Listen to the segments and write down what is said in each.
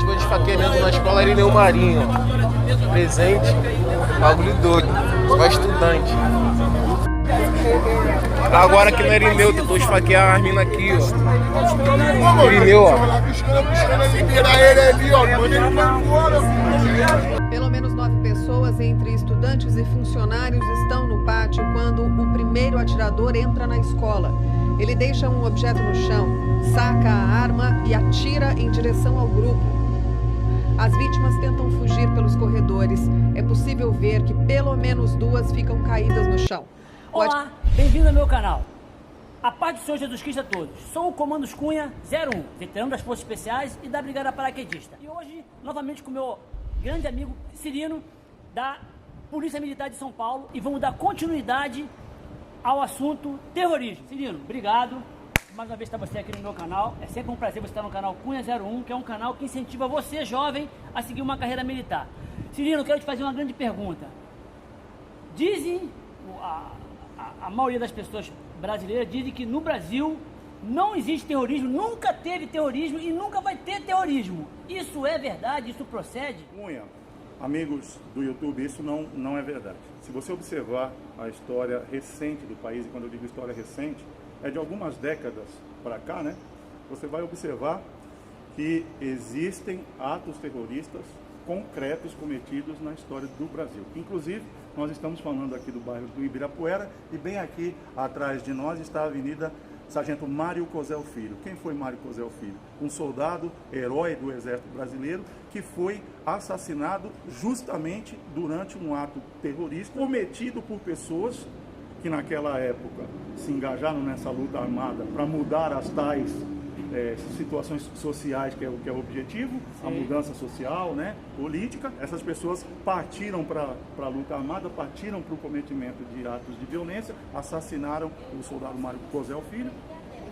tentativa de esfaqueamento na escola Irineu Marinho, ó. Presente, bagulho doido, só estudante. Agora aqui no Irineu tentou esfaquear as minas aqui, ó. Irineu, ó. Pelo menos 9 pessoas, entre estudantes e funcionários, estão no pátio quando o primeiro atirador entra na escola. Ele deixa um objeto no chão, saca a arma e atira em direção ao grupo. As vítimas tentam fugir pelos corredores. É possível ver que pelo menos 2 ficam caídas no chão. Olá, bem-vindo ao meu canal. A paz do Senhor Jesus Cristo a todos. Sou o Comandos Cunha 01, veterano das Forças Especiais e da Brigada Paraquedista. E hoje, novamente com meu grande amigo Cirino, da Polícia Militar de São Paulo, e vamos dar continuidade ao assunto terrorismo. Cirino, obrigado. Mais uma vez está você aqui no meu canal. É sempre um prazer você estar no canal Cunha 01, que é um canal que incentiva você, jovem, a seguir uma carreira militar. Cirino, eu quero te fazer uma grande pergunta. Dizem, a maioria das pessoas brasileiras dizem que no Brasil não existe terrorismo, nunca teve terrorismo e nunca vai ter terrorismo. Isso é verdade? Isso procede? Cunha, amigos do YouTube, isso não é verdade. Se você observar a história recente do país, e quando eu digo história recente, é de algumas décadas para cá, né? Você vai observar que existem atos terroristas concretos cometidos na história do Brasil. Inclusive, nós estamos falando aqui do bairro do Ibirapuera e bem aqui atrás de nós está a Avenida Sargento Mário Cosel Filho. Quem foi Mário Cosel Filho? Um soldado, herói do Exército Brasileiro, que foi assassinado justamente durante um ato terrorista cometido por pessoas que naquela época se engajaram nessa luta armada para mudar as tais situações sociais, que é o objetivo, sim, a mudança social, né, política. Essas pessoas partiram para a luta armada, partiram para o cometimento de atos de violência, assassinaram o soldado Mário Cosel Filho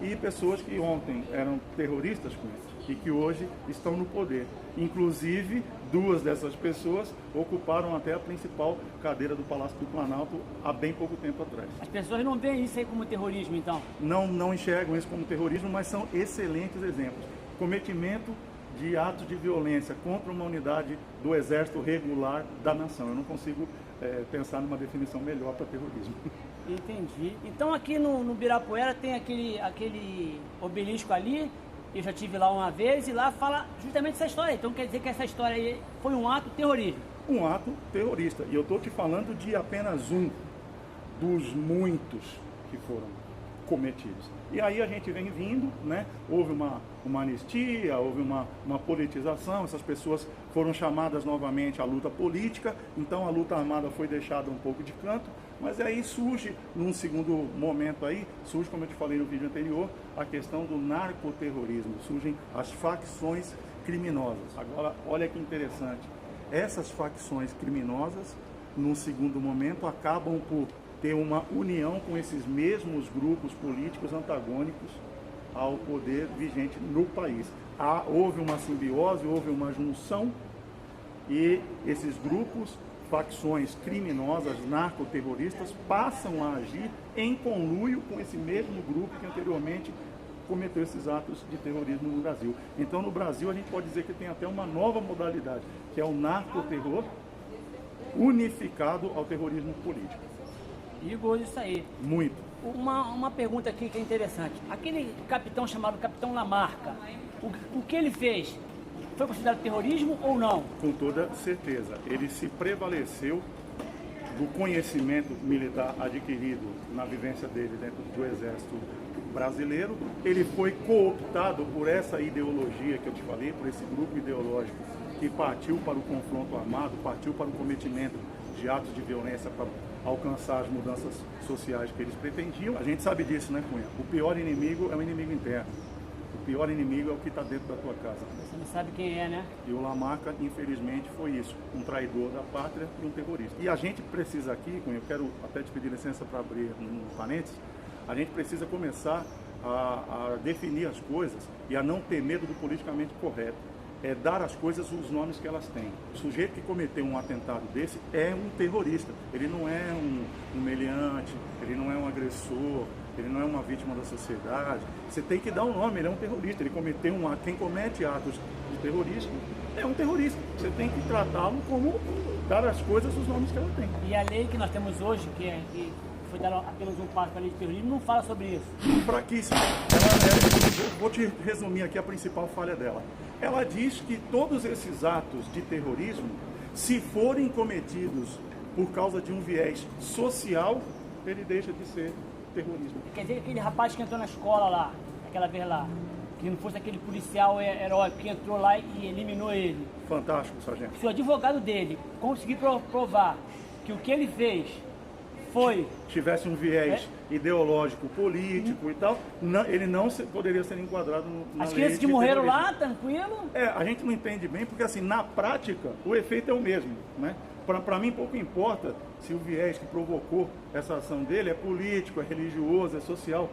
e pessoas que ontem eram terroristas com isso e que hoje estão no poder. Inclusive, 2 dessas pessoas ocuparam até a principal cadeira do Palácio do Planalto há bem pouco tempo atrás. As pessoas não veem isso aí como terrorismo, então? Não enxergam isso como terrorismo, mas são excelentes exemplos. Cometimento de atos de violência contra uma unidade do Exército Regular da nação. Eu não consigo pensar numa definição melhor para terrorismo. Entendi. Então aqui no Ibirapuera tem aquele obelisco ali. Eu já estive lá uma vez e lá fala justamente essa história. Então quer dizer que essa história aí foi um ato terrorista. Um ato terrorista. E eu estou te falando de apenas um dos muitos que foram cometidos. E aí a gente vem vindo, né? Houve uma anistia, houve uma politização, essas pessoas foram chamadas novamente à luta política, então a luta armada foi deixada um pouco de canto, mas aí surge, num segundo momento aí, surge, como eu te falei no vídeo anterior, a questão do narcoterrorismo, surgem as facções criminosas. Agora, olha que interessante, essas facções criminosas, num segundo momento, acabam por ter uma união com esses mesmos grupos políticos antagônicos ao poder vigente no país. Houve uma simbiose, houve uma junção e esses grupos, facções criminosas, narcoterroristas, passam a agir em conluio com esse mesmo grupo que anteriormente cometeu esses atos de terrorismo no Brasil. Então, no Brasil, a gente pode dizer que tem até uma nova modalidade, que é o narcoterror unificado ao terrorismo político. Perigoso isso aí. Muito. Uma pergunta aqui que é interessante. Aquele capitão chamado Capitão Lamarca, o que ele fez foi considerado terrorismo ou não? Com toda certeza. Ele se prevaleceu do conhecimento militar adquirido na vivência dele dentro do Exército Brasileiro. Ele foi cooptado por essa ideologia que eu te falei, por esse grupo ideológico que partiu para o confronto armado, partiu para o cometimento de atos de violência para alcançar as mudanças sociais que eles pretendiam. A gente sabe disso, né, Cunha? O pior inimigo é o inimigo interno. O pior inimigo é o que está dentro da tua casa. Você não sabe quem é, né? E o Lamarca, infelizmente, foi isso. Um traidor da pátria e um terrorista. E a gente precisa aqui, Cunha, eu quero até te pedir licença para abrir um parênteses, a gente precisa começar a definir as coisas e a não ter medo do politicamente correto. É dar às coisas os nomes que elas têm. O sujeito que cometeu um atentado desse é um terrorista. Ele não é um meliante, ele não é um agressor, ele não é uma vítima da sociedade. Você tem que dar um nome, ele é um terrorista, ele cometeu quem comete atos de terrorismo é um terrorista. Você tem que tratá-lo como dar às coisas os nomes que ela tem. E a lei que nós temos hoje, que foi dar apenas um passo para a lei de terrorismo, não fala sobre isso. Fraquíssima. Vou te resumir aqui a principal falha dela. Ela diz que todos esses atos de terrorismo, se forem cometidos por causa de um viés social, ele deixa de ser terrorismo. Quer dizer, aquele rapaz que entrou na escola lá, aquela vez lá, que não fosse aquele policial heróico que entrou lá e eliminou ele. Fantástico, sargento. Se o advogado dele conseguir provar que o que ele fez foi... tivesse um viés ideológico, político e tal, ele não poderia ser enquadrado na As lei crianças que de morreram terrorismo. lá, tranquilo? A gente não entende bem, porque assim, na prática, o efeito é o mesmo, né? Para mim, pouco importa se o viés que provocou essa ação dele é político, é religioso, é social.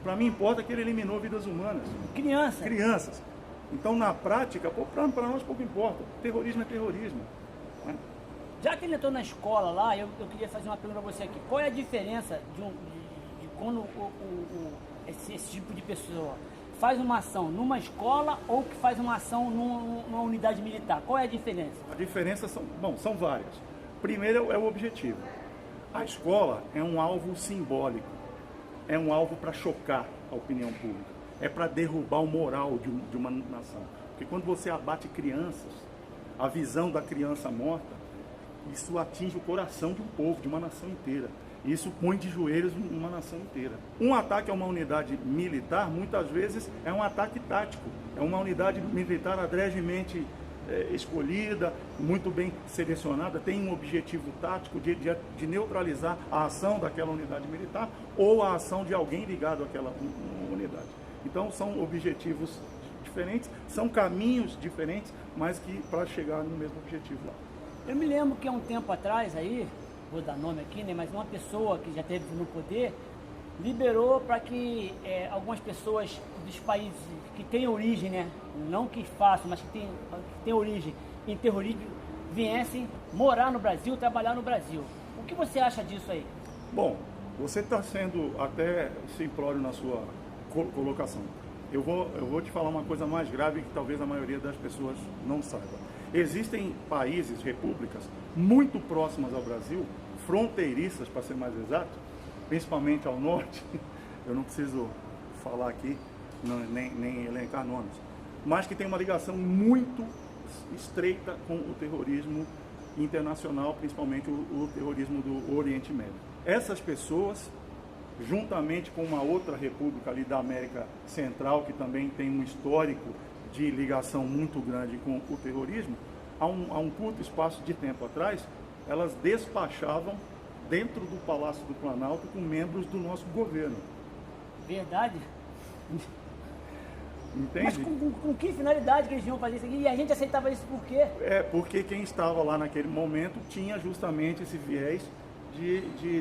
Para mim, importa que ele eliminou vidas humanas. Crianças. Então, na prática, para nós pouco importa. Terrorismo é terrorismo. Né? Já que ele entrou na escola lá, eu queria fazer uma pergunta para você aqui. Qual é a diferença de quando esse tipo de pessoa faz uma ação numa escola ou que faz uma ação numa unidade militar? Qual é a diferença? A diferença são várias. Primeiro é o objetivo. A escola é um alvo simbólico. É um alvo para chocar a opinião pública. É para derrubar o moral de uma nação. Porque quando você abate crianças, a visão da criança morta, isso atinge o coração de um povo, de uma nação inteira. Isso põe de joelhos uma nação inteira. Um ataque a uma unidade militar, muitas vezes, é um ataque tático. É uma unidade militar adregemente escolhida, muito bem selecionada, tem um objetivo tático de neutralizar a ação daquela unidade militar ou a ação de alguém ligado àquela unidade. Então, são objetivos diferentes, são caminhos diferentes, mas que para chegar no mesmo objetivo lá. Eu me lembro que há um tempo atrás aí, vou dar nome aqui, né, mas uma pessoa que já esteve no poder liberou para que algumas pessoas dos países que têm origem, né, não que façam, mas que têm origem em terrorismo, viessem morar no Brasil, trabalhar no Brasil. O que você acha disso aí? Bom, você está sendo até simplório na sua colocação. Eu vou te falar uma coisa mais grave que talvez a maioria das pessoas não saiba. Existem países, repúblicas, muito próximas ao Brasil, fronteiriças, para ser mais exato, principalmente ao norte, eu não preciso falar aqui, nem elencar nomes, mas que tem uma ligação muito estreita com o terrorismo internacional, principalmente o terrorismo do Oriente Médio. Essas pessoas, juntamente com uma outra república ali da América Central, que também tem um histórico de ligação muito grande com o terrorismo, há um curto espaço de tempo atrás, elas despachavam dentro do Palácio do Planalto com membros do nosso governo. Verdade? Entende? Mas com que finalidade que eles iam fazer isso aqui? E a gente aceitava isso por quê? Porque quem estava lá naquele momento tinha justamente esse viés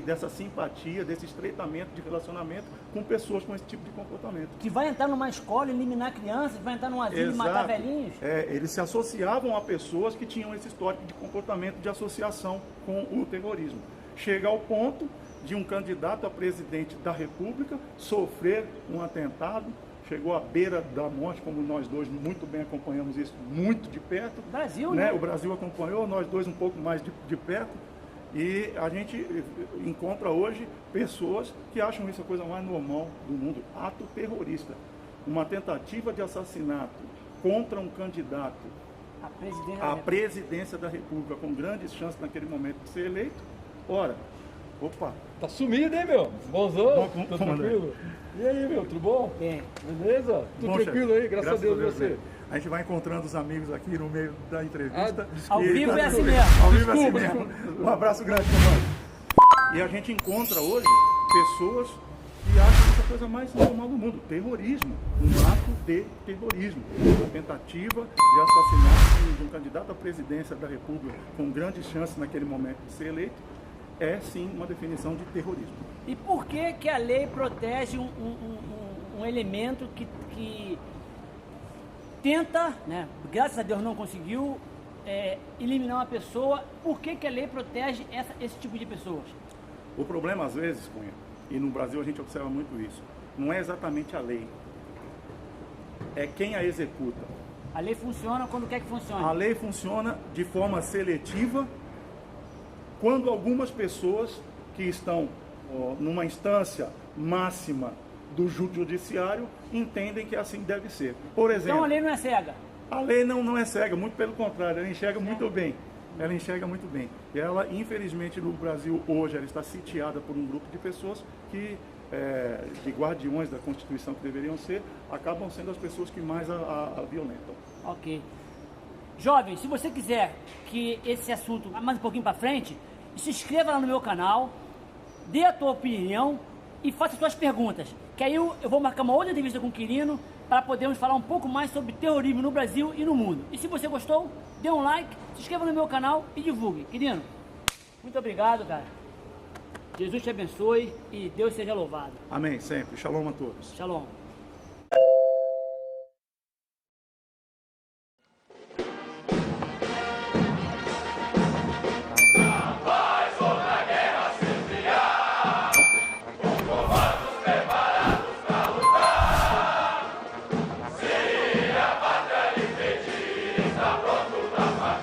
dessa simpatia, desse estreitamento de relacionamento com pessoas com esse tipo de comportamento. Que vai entrar numa escola, eliminar crianças, vai entrar num asilo e matar velhinhos? Eles se associavam a pessoas que tinham esse histórico de comportamento de associação com o terrorismo. Chega ao ponto de um candidato a presidente da República sofrer um atentado, chegou à beira da morte, como nós dois muito bem acompanhamos isso muito de perto. Brasil, né? O Brasil acompanhou, nós dois um pouco mais de perto. E a gente encontra hoje pessoas que acham isso a coisa mais normal do mundo. Ato terrorista. Uma tentativa de assassinato contra um candidato à presidência da República, com grandes chances naquele momento de ser eleito. Ora, opa. Tá sumido, hein, meu? Bonzão? Tudo tranquilo? E aí, meu? Tudo bom? Bem. Beleza? Tudo Bom, tranquilo chefe. aí? Graças a Deus e você? A gente vai encontrando os amigos aqui no meio da entrevista. Ao vivo é assim mesmo. Ao vivo é assim mesmo. Um abraço grande, comandante. E a gente encontra hoje pessoas que acham essa coisa mais normal do mundo. Terrorismo. Um ato de terrorismo. Uma tentativa de assassinato de um candidato à presidência da República com grandes chances naquele momento de ser eleito é sim uma definição de terrorismo. E por que a lei protege um elemento que tenta, né, graças a Deus não conseguiu, eliminar uma pessoa? Por que a lei protege esse tipo de pessoas? O problema, às vezes, Cunha, e no Brasil a gente observa muito isso, não é exatamente a lei, é quem a executa. A lei funciona quando quer que funcione. A lei funciona de forma seletiva quando algumas pessoas que estão numa instância máxima do judiciário entendem que assim deve ser. Por exemplo, Então a lei não é cega. a lei não é cega, muito pelo contrário, ela enxerga muito bem. Ela enxerga muito bem. E ela, infelizmente, no Brasil hoje, ela está sitiada por um grupo de pessoas que, de guardiões da Constituição que deveriam ser, acabam sendo as pessoas que mais a violentam. Ok. Jovem, se você quiser que esse assunto vá mais um pouquinho para frente, se inscreva lá no meu canal, dê a tua opinião e faça suas perguntas. Que aí eu vou marcar uma outra entrevista com o Quirino para podermos falar um pouco mais sobre terrorismo no Brasil e no mundo. E se você gostou, dê um like, se inscreva no meu canal e divulgue. Quirino, muito obrigado, cara. Jesus te abençoe e Deus seja louvado. Amém, sempre. Shalom a todos. Shalom.